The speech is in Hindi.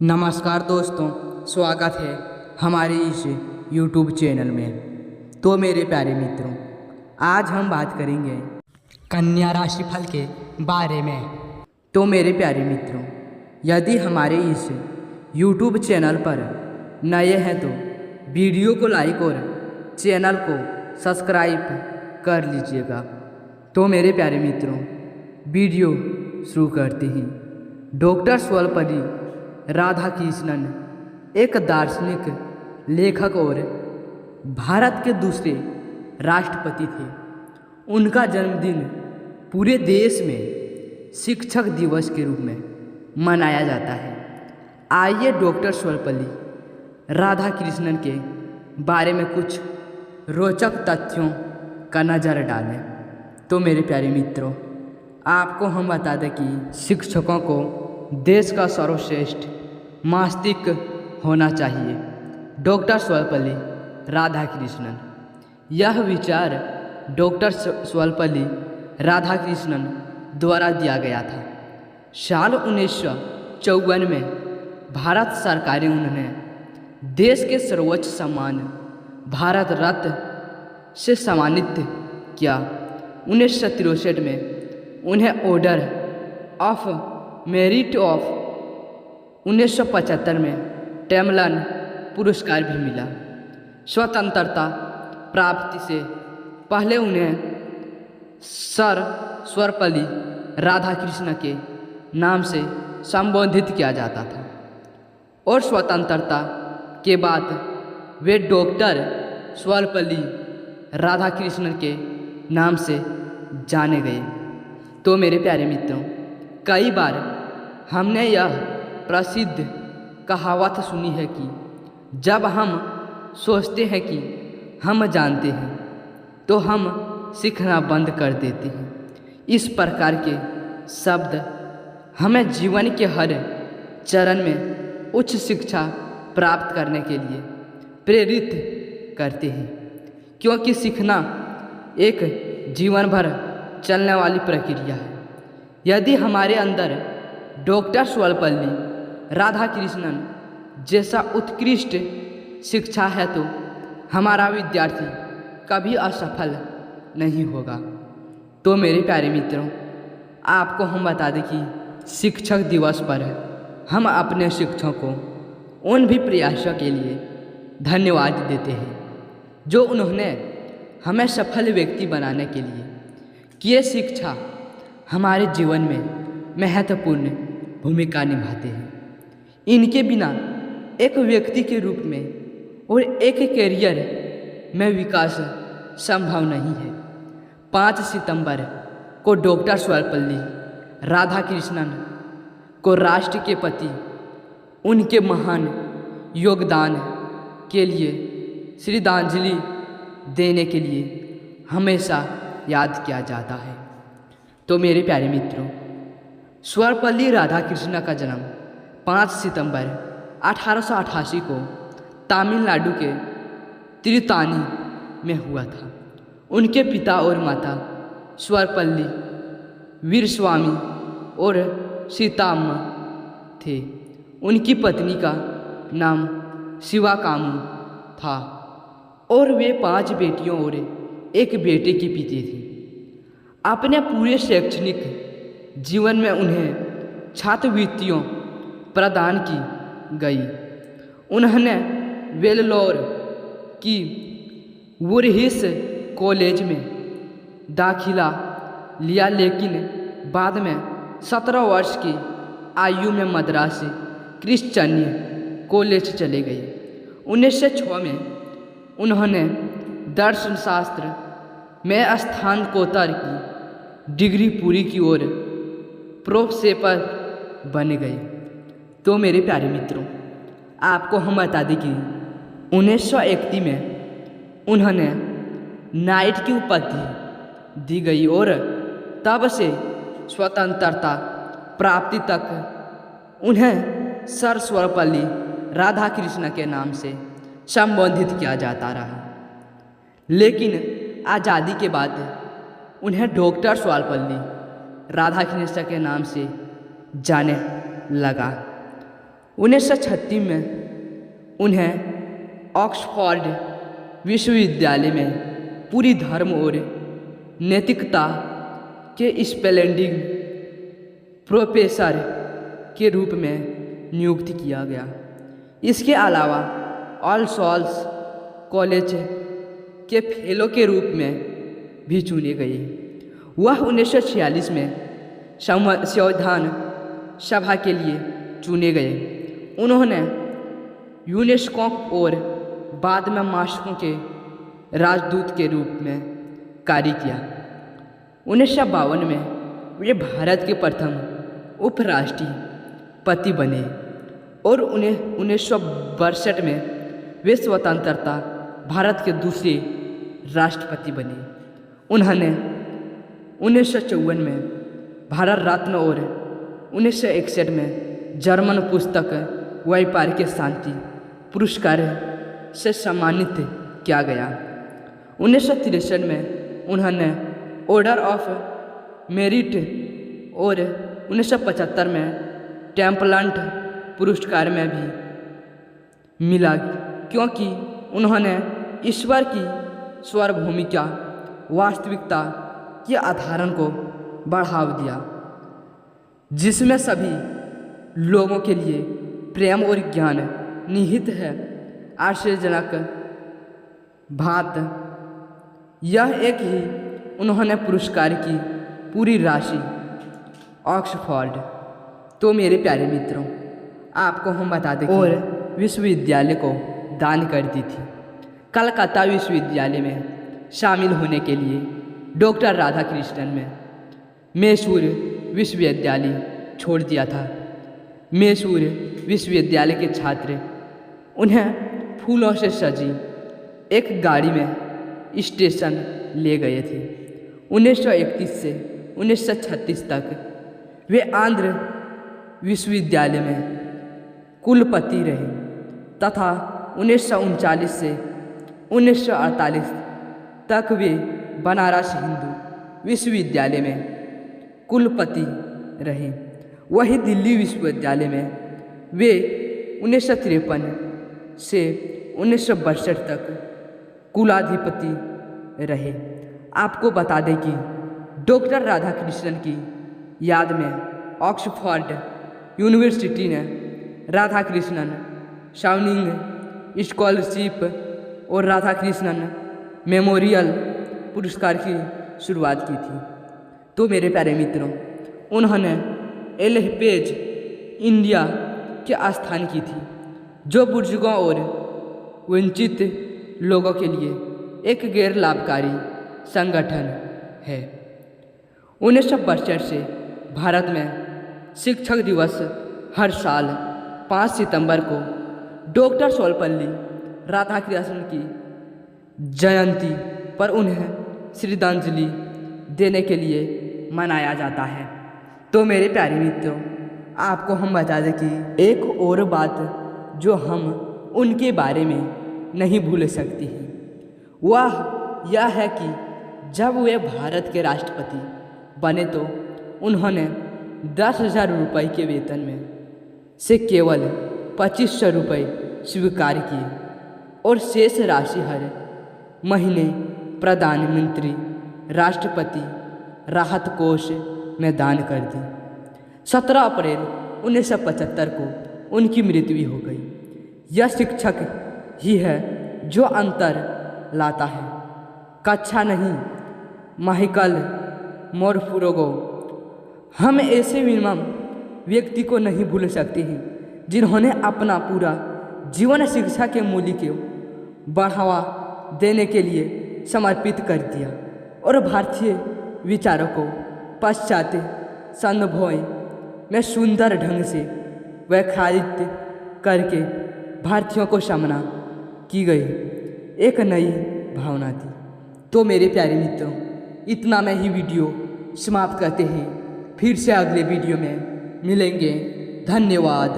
नमस्कार दोस्तों, स्वागत है हमारे इस YouTube चैनल में। तो मेरे प्यारे मित्रों, आज हम बात करेंगे कन्या राशि फल के बारे में। तो मेरे प्यारे मित्रों, यदि हमारे इस YouTube चैनल पर नए हैं तो वीडियो को लाइक और चैनल को सब्सक्राइब कर लीजिएगा। तो मेरे प्यारे मित्रों, वीडियो शुरू करते ही डॉक्टर सर्वपल्ली राधाकृष्णन एक दार्शनिक, लेखक और भारत के दूसरे राष्ट्रपति थे। उनका जन्मदिन पूरे देश में शिक्षक दिवस के रूप में मनाया जाता है। आइए डॉक्टर सर्वपल्ली राधाकृष्णन के बारे में कुछ रोचक तथ्यों का नज़र डालें। तो मेरे प्यारे मित्रों, आपको हम बता दें कि शिक्षकों को देश का सर्वश्रेष्ठ मस्तिष्क होना चाहिए। डॉक्टर सर्वपल्ली राधाकृष्णन, यह विचार डॉक्टर सर्वपल्ली राधाकृष्णन द्वारा दिया गया था। साल 1954 में भारत सरकार ने उन्हें देश के सर्वोच्च सम्मान भारत रत्न से सम्मानित किया। 1963 में उन्हें ऑर्डर ऑफ मेरिट ऑफ 1975 में टैमलन पुरस्कार भी मिला। स्वतंत्रता प्राप्ति से पहले उन्हें सर सर्वपल्ली राधाकृष्णन के नाम से संबोधित किया जाता था और स्वतंत्रता के बाद वे डॉक्टर सर्वपल्ली राधाकृष्णन के नाम से जाने गए। तो मेरे प्यारे मित्रों, कई बार हमने यह प्रसिद्ध कहावत सुनी है कि जब हम सोचते हैं कि हम जानते हैं तो हम सीखना बंद कर देते हैं। इस प्रकार के शब्द हमें जीवन के हर चरण में उच्च शिक्षा प्राप्त करने के लिए प्रेरित करते हैं, क्योंकि सीखना एक जीवन भर चलने वाली प्रक्रिया है। यदि हमारे अंदर डॉक्टर सर्वपल्ली राधाकृष्णन जैसा उत्कृष्ट शिक्षा है तो हमारा विद्यार्थी कभी असफल नहीं होगा। तो मेरे प्यारे मित्रों, आपको हम बता दें कि शिक्षक दिवस पर हम अपने शिक्षकों को उन भी प्रयासों के लिए धन्यवाद देते हैं जो उन्होंने हमें सफल व्यक्ति बनाने के लिए किए। शिक्षा हमारे जीवन में महत्वपूर्ण भूमिका निभाते हैं। इनके बिना एक व्यक्ति के रूप में और एक करियर में विकास संभव नहीं है। 5 सितंबर को डॉक्टर सर्वपल्ली राधाकृष्णन को राष्ट्र के प्रति उनके महान योगदान के लिए श्रद्धांजलि देने के लिए हमेशा याद किया जाता है। तो मेरे प्यारे मित्रों, सर्वपल्ली राधाकृष्णन का जन्म 5 सितंबर 1888 को तमिलनाडु के तिरुतानी में हुआ था। उनके पिता और माता सर्वपल्ली वीरस्वामी और सीताम्मा थे। उनकी पत्नी का नाम शिवाकामु था और वे 5 बेटियों और एक बेटे की पिता थे। अपने पूरे शैक्षणिक जीवन में उन्हें छात्रवृत्तियों प्रदान की गई। उन्होंने वेल्लोर की वुरहिस कॉलेज में दाखिला लिया, लेकिन बाद में 17 वर्ष की आयु में मद्रास क्रिश्चियन कॉलेज चले गए। 1906 में उन्होंने दर्शन शास्त्र में स्नातकोत्तर की डिग्री पूरी की और प्रोफेसर बन गए। तो मेरे प्यारे मित्रों, आपको हम बता दें कि 1931 में उन्होंने नाइट की उपाधि दी गई और तब से स्वतंत्रता प्राप्ति तक उन्हें सर सर्वपल्ली राधाकृष्णन के नाम से संबोधित किया जाता रहा। लेकिन आज़ादी के बाद उन्हें डॉक्टर सर्वपल्ली राधाकृष्णन के नाम से जाने लगा। 1936 में उन्हें ऑक्सफोर्ड विश्वविद्यालय में पूरी धर्म और नैतिकता के स्प्लेंडिंग प्रोफेसर के रूप में नियुक्त किया गया। इसके अलावा ऑल सोल्स कॉलेज के फेलो के रूप में भी चुने गए। वह 1946 में संविधान सभा के लिए चुने गए। उन्होंने यूनेस्को और बाद में मास्को के राजदूत के रूप में कार्य किया। 1952 में वे भारत के प्रथम उपराष्ट्रपति बने और 1962 में वे स्वतंत्रता भारत के दूसरे राष्ट्रपति बने। उन्होंने 1954 में भारत रत्न और 1961 में जर्मन पुस्तक व्यापार के शांति पुरस्कार से सम्मानित किया गया। 1963 में उन्होंने ऑर्डर ऑफ मेरिट और 1975 में टेम्पलेट पुरस्कार में भी मिला, क्योंकि उन्होंने ईश्वर की सार्वभौमिकता वास्तविकता की अवधारणा को बढ़ावा दिया, जिसमें सभी लोगों के लिए प्रेम और ज्ञान निहित है। आश्चर्यजनक बात यह एक ही उन्होंने पुरस्कार की पूरी राशि ऑक्सफोर्ड, तो मेरे प्यारे मित्रों, आपको हम बता दें और विश्वविद्यालय को दान कर दी थी। कलकत्ता विश्वविद्यालय में शामिल होने के लिए डॉक्टर राधाकृष्णन ने मैसूर विश्वविद्यालय छोड़ दिया था। मैसूर विश्वविद्यालय के छात्र उन्हें फूलों से सजी एक गाड़ी में स्टेशन ले गए थे। 1931 से 1936 तक वे आंध्र विश्वविद्यालय में कुलपति रहे तथा 1939 से 1948 तक वे बनारस हिंदू विश्वविद्यालय में कुलपति रहे। वही दिल्ली विश्वविद्यालय में वे 1953 से 1962 तक कुलाधिपति रहे। आपको बता दें कि डॉक्टर राधाकृष्णन की याद में ऑक्सफोर्ड यूनिवर्सिटी ने राधाकृष्णन शाउनिंग स्कॉलरशिप और राधाकृष्णन मेमोरियल पुरस्कार की शुरुआत की थी। तो मेरे प्यारे मित्रों, उन्होंने एलहेपेज इंडिया की स्थापना की थी, जो बुजुर्गों और वंचित लोगों के लिए एक गैर लाभकारी संगठन है। 1962 से भारत में शिक्षक दिवस हर साल 5 सितंबर को डॉक्टर सर्वपल्ली राधाकृष्णन की जयंती पर उन्हें श्रद्धांजलि देने के लिए मनाया जाता है। तो मेरे प्यारे मित्रों, आपको हम बता दें कि एक और बात जो हम उनके बारे में नहीं भूल सकते हैं, वह यह है कि जब वे भारत के राष्ट्रपति बने तो उन्होंने 10,000 रुपये के वेतन में से केवल 2,500 रुपये स्वीकार किए और शेष राशि हर महीने प्रधानमंत्री राष्ट्रपति राहत कोष में दान कर दी। 17 अप्रैल 1975 को उनकी मृत्यु हो गई। यह शिक्षक ही है जो अंतर लाता है। कक्षा नहीं, माइकल मोरफुरोगो। हम ऐसे मिनिमम व्यक्ति को नहीं भूल सकते हैं जिन्होंने अपना पूरा जीवन शिक्षा के मूल्य को बढ़ावा देने के लिए समर्पित कर दिया और भारतीय विचारों को पाश्चात्य संदर्भों में सुंदर ढंग से व्याख्यायित करके भारतीयों को सामना की गई एक नई भावना थी। तो मेरे प्यारे मित्रों, इतना में ही वीडियो समाप्त करते हैं। फिर से अगले वीडियो में मिलेंगे। धन्यवाद।